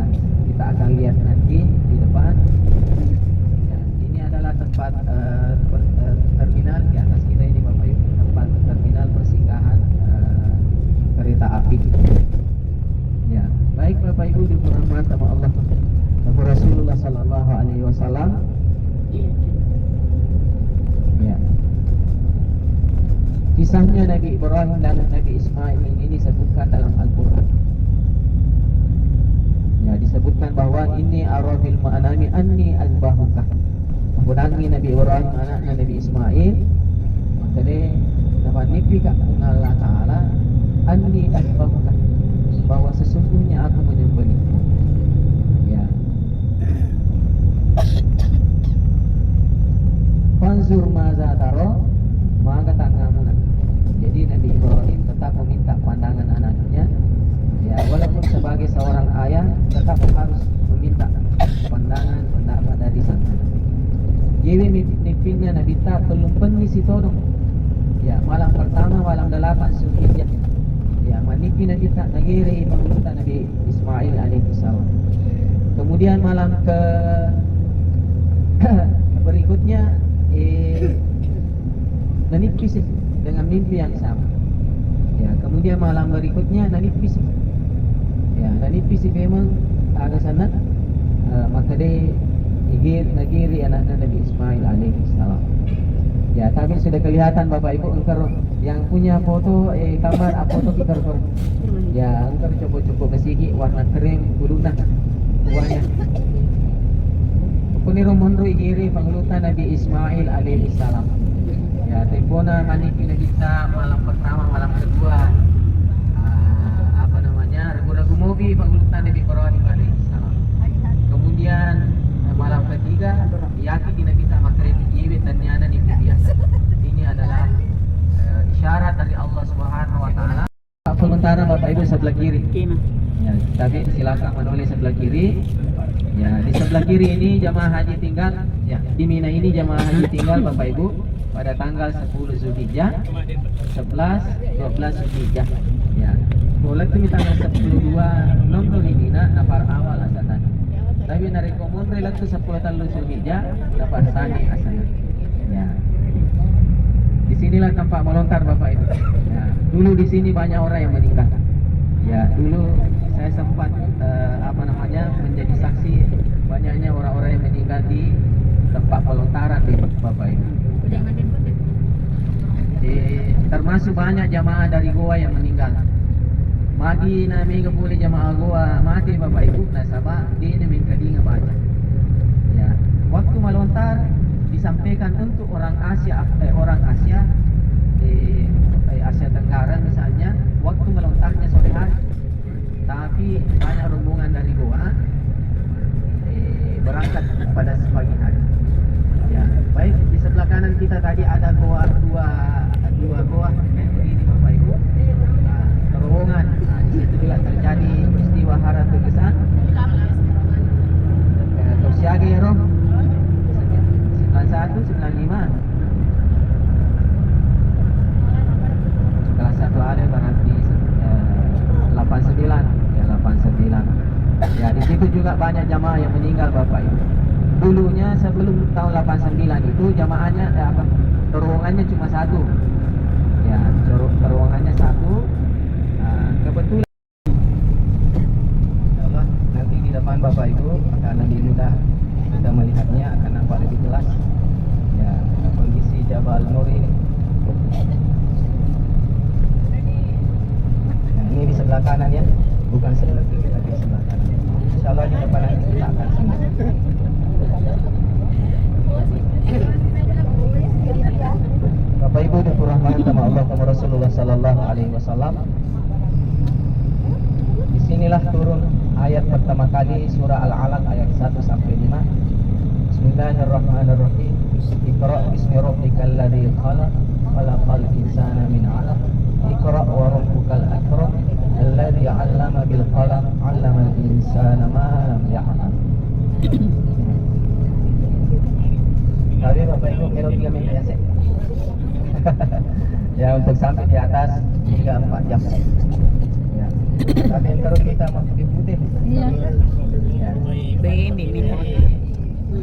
kita akan lihat nanti di depan. Ya, ini adalah tempat terminal di atas kita ini Bapak Ibu, tempat terminal persinggahan kereta api. Ya, baik Bapak Ibu dirahmati sama Allah dan Rasulullah Sallallahu Alaihi Wasallam. Ya. Kisahnya Nabi Ibrahim dan Nabi Ismail ini disebutkan dalam Al-Quran. Ya, disebutkan bahwa ini arafil ma'anami anni azbahuka. Mengudangi Nabi Ibrahim anaknya Nabi Ismail. Maka dia dapat nipi kat Allah Ta'ala anni azbahuka, bahwa sesungguhnya aku menyembelihmu. Ya. Fanzur maza taro, maka tangamu. Jadi Nabi Ibrahim tetap meminta pandangan anaknya. Ya, walaupun sebagai seorang ayah tetap harus meminta pandangan pendapat dari sang anak. Jadi nipinnya Nabi tak belum penuh si todong. Ya, malam pertama malam 8 Zulhijjah. Ya, manipi Nabi tak nagiri meminta Nabi Ismail alaihissalam. Kemudian malam ke berikutnya nanipis dengan mimpi yang sama. Ya, kemudian malam berikutnya nanipis. Ya, nanipis memang ada sana. Maka dia nagiri anaknya Nabi Ismail alaihissalam. Ya, tapi sudah kelihatan Bapak Ibu engkar yang punya foto gambar foto kita. Ya, engkar coba-coba kesigi warna kering kuluna buahnya. Kuni romonro igiri panglutan Nabi Ismail alaihissalam. Ya, tempona maniki na kita malam pertama, malam kedua. Apa namanya? Ragu-ragu mobi panglutan Nabi Ibrahim alaihissalam. Kemudian malam ketiga yaki na kita makreti iwit dan niana ni biasa. Ini adalah isyarat dari Allah Subhanahu wa taala. Sementara Bapak Ibu sebelah kiri. Ya, tapi silakan menoleh sebelah kiri. Ya, di sebelah kiri ini jamaah haji tinggal. Ya, di Mina ini jamaah haji tinggal Bapak Ibu pada tanggal 10 Zulhijjah, 11, 12 Zulhijjah. Ya. Boleh tu tanggal 10 nonton di Mina nafar awal asatan. Tapi narekomon relak tu 10 Zulhijjah dapat tani asana. Ya. Di sinilah tempat melontar Bapak Ibu. Ya. Dulu di sini banyak orang yang meninggal. Ya, dulu saya sempat menjadi saksi banyaknya orang-orang yang meninggal di tempat pelontaran di Bapak Ibu. Termasuk banyak jamaah dari Goa yang meninggal. Magi nami kepuli jamaah Goa mati Bapak Ibu nasabah di nami kadi ngebaca. Ya, waktu melontar disampaikan untuk orang Asia Asia Tenggara misalnya, waktu melontarnya sore hari. Tapi banyak rombongan dari Goa berangkat pada pagi hari. Ya, Baik, di sebelah kanan kita tadi ada dua goa yang begini Bapak Ibu. Nah, terowongan. Nah, di situ juga terjadi peristiwa hara terkesan. Terus siaga ya Rob? 91, 95. Kelas 1 ada berarti 89. Ya 89. Ya di situ juga banyak jamaah yang meninggal Bapak Ibu. Dulunya sebelum tahun 89 itu jamaahnya terowongannya cuma satu. Ya, terowongannya satu. Kebetulan insyaallah nanti di depan Bapak Ibu akan lebih mudah kita melihatnya, akan nampak lebih jelas. Ya, kondisi Jabal Nur ini. Nah, ini di sebelah kanan ya, bukan sebelah kiri tapi sebelah kanan. Insyaallah di depan nanti kita akan singgah. Bapak Ibu dirahmati sama Allah sama Rasulullah sallallahu alaihi wasallam. Disinilah turun ayat pertama kali surah Al-Alaq ayat 1 sampai 5. Bismillahirrahmanirrahim. Iqra bismi rabbikal ladzi khalaq khalaqal insana min 'alaq. Iqra wa rabbukal akram alladzi 'allama bil qalam 'allamal insana ma lam ya'lam. Tadi Bapak Ibu kira 3 menit ya sih. Ya untuk sampai di atas 3-4 jam. Ya. Tapi terus kita mau putih. Iya. Ya.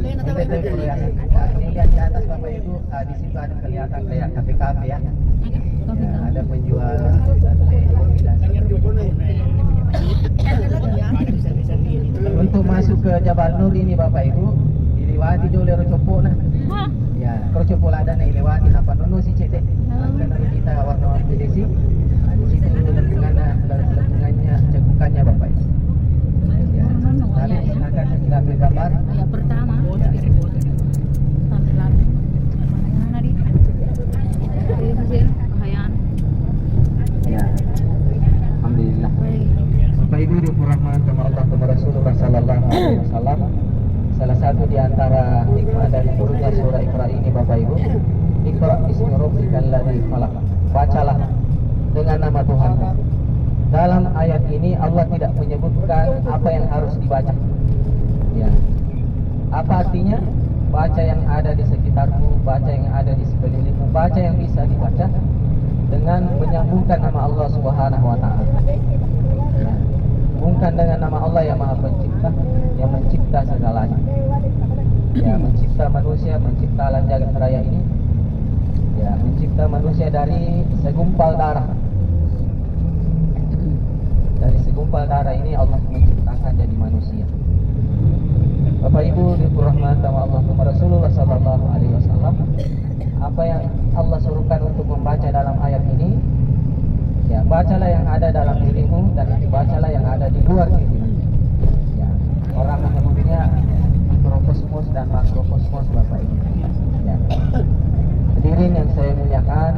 Kita itu ya. Ini lihat di atas Bapak Ibu, di situ ada kelihatan kayak kafe-kafe ya. Ya, ada penjual Untuk masuk ke Jabal Nur ini Bapak Ibu, dilewati jauh dari Copo nah. Hah? Ya, kalau Copo ada nih lewati apa nono si cek deh. Karena kita wartawan PDC. Nah, di situ lengkungannya cekukannya Bapak Ibu. Ya. Tadi silakan kita ambil gambar. Ayat pertama. Ya. Sampai lalu. Mana di? Ini hasil bahayaan. Ya. Alhamdulillah. Bapak Ibu dirahmati sama Allah dan Rasulullah sallallahu alaihi wasallam. Salah satu di antara hikmah dari turunnya surah Iqra ini Bapak Ibu, Iqra bismi rabbikal ladzi khalaq. Bacalah dengan nama Tuhanmu. Dalam ayat ini Allah tidak menyebutkan apa yang harus dibaca. Ya. Apa artinya? Baca yang ada di sekitarmu, baca yang ada di sekelilingmu, baca yang bisa dibaca dengan menyambungkan nama Allah Subhanahu wa taala. Ya. Hubungkan dengan nama Allah yang Maha Pencipta, yang mencipta segalanya. Ya, mencipta manusia, mencipta alam jagat raya ini. Ya, mencipta manusia dari segumpal darah. Dari segumpal darah ini Allah menciptakan jadi manusia. Bapak Ibu dirahmati Allah dan Rasulullah sallallahu alaihi wasallam. Apa yang Allah suruhkan untuk membaca dalam ayat ini? Ya, bacalah yang ada dalam dirimu dan bacalah yang ada di luar dirimu. Ya, orang menyebutnya mikrokosmos dan makrokosmos Bapak Ibu. Ya. Hadirin yang saya muliakan,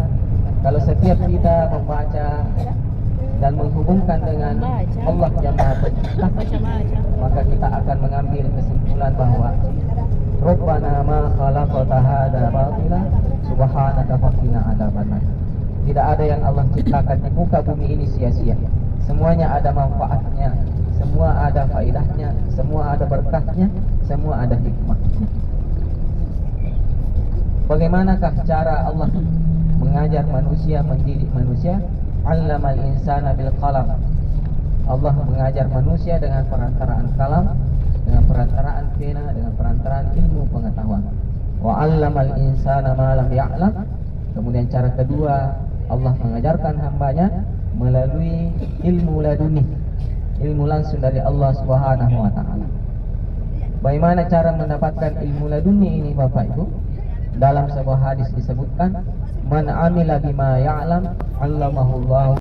kalau setiap kita membaca dan menghubungkan dengan Allah yang Maha Pencipta, maka kita akan mengambil kesimpulan bahwa Rabbana ma khalaqta hadza batila subhanaka faqina adzabannar. Tidak ada yang Allah ciptakan di muka bumi ini sia-sia. Semuanya ada manfaatnya, semua ada faedahnya, semua ada berkahnya, semua ada hikmahnya. Bagaimanakah cara Allah mengajar manusia, mendidik manusia? 'Allamal insana bil qalam. Allah mengajar manusia dengan perantaraan kalam, dengan perantaraan pena, dengan perantaraan ilmu pengetahuan. Wa 'allamal insana ma lam ya'lam. Kemudian cara kedua, Allah mengajarkan hambanya melalui ilmu laduni, ilmu langsung dari Allah Subhanahu wa taala. Bagaimana cara mendapatkan ilmu laduni ini Bapak Ibu? Dalam sebuah hadis disebutkan, man amila bima ya'lam 'allamahullahu